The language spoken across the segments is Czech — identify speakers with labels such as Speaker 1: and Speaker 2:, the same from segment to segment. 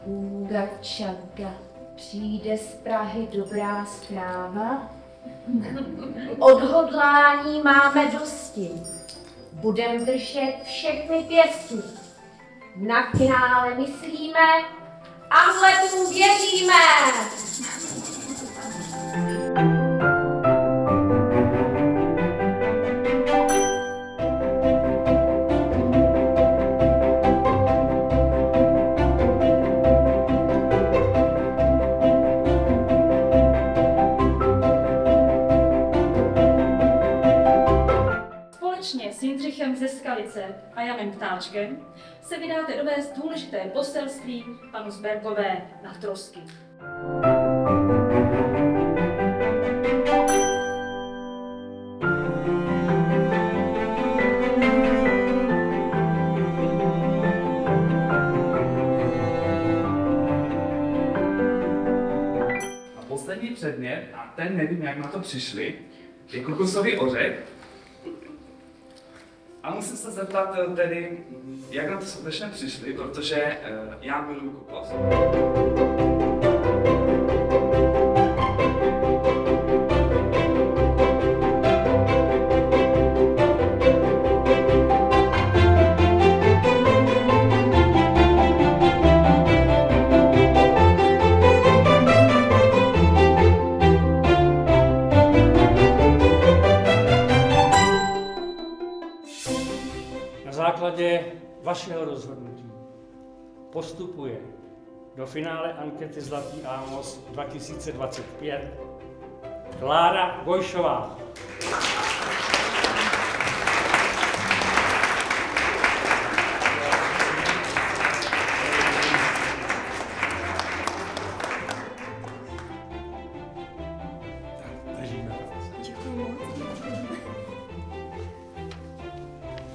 Speaker 1: Unga čanga, přijde z Prahy dobrá zpráva. Odhodlání máme dosti. Budem držet všechny pěsti. Na finále myslíme, Amletům věříme!
Speaker 2: Společně s Jindřichem ze Skalice a Janem Ptáčkem se vydáte dovést důležité poselství panu Zbergové na trosky.
Speaker 3: A poslední předmět, a ten nevím, jak na to přišli, je kokosový ořech. A musím se zeptat tedy, jak na to skutečně přišli, protože já miluji kokos.
Speaker 4: Na základě vašeho rozhodnutí postupuje do finále ankety Zlatý Amos 2025 Klára Gojšová.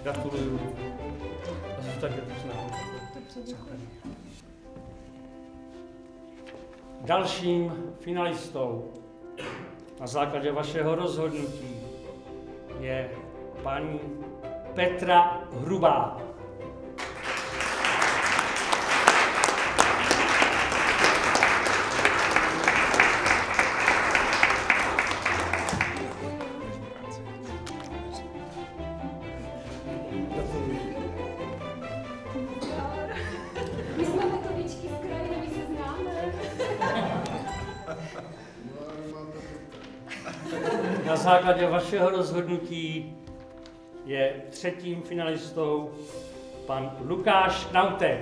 Speaker 4: Gratuluju. A zůstaňte tu s námi. Dalším finalistou na základě vašeho rozhodnutí je paní Petra Hrubá.
Speaker 5: My jsme metodičky z krajiny, my se známe.
Speaker 4: Na základě vašeho rozhodnutí je třetím finalistou pan Lukáš Knautek.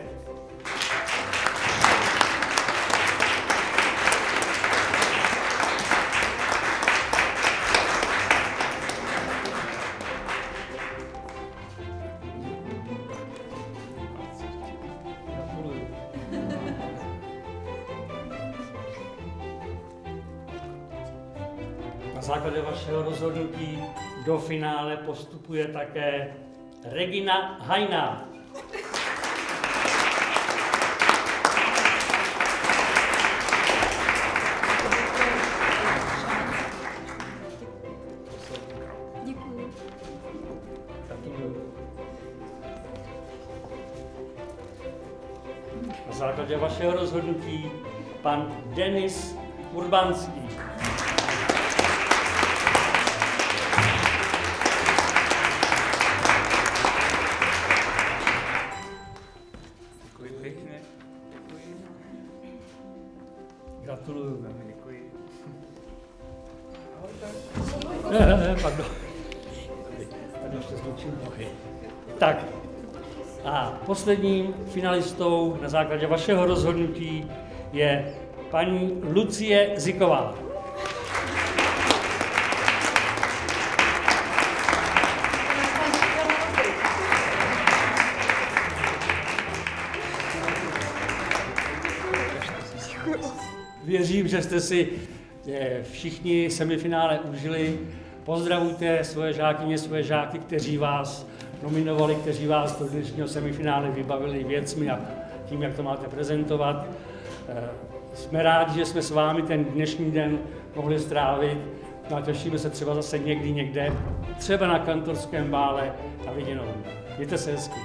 Speaker 4: Na základě vašeho rozhodnutí do finále postupuje také Regina Hajná.
Speaker 5: Děkuji.
Speaker 4: Na základě vašeho rozhodnutí pan Denis Urbanský.
Speaker 3: Děkuji pěkně. Děkuji.
Speaker 4: Gratuluju.
Speaker 3: Děkuji.
Speaker 4: Pardon. Tady ještě zlučím nohy. Tak. A posledním finalistou na základě vašeho rozhodnutí je paní Lucie Ziková. Věřím, že jste si všichni semifinále užili. Pozdravujte svoje žákyně, svoje žáky, kteří vás nominovali, kteří vás do dnešního semifinále vybavili věcmi a tím, jak to máte prezentovat. Jsme rádi, že jsme s vámi ten dnešní den mohli strávit. No a těšíme se třeba zase někdy někde, třeba na kantorském bále. Na viděnou. Mějte se hezky.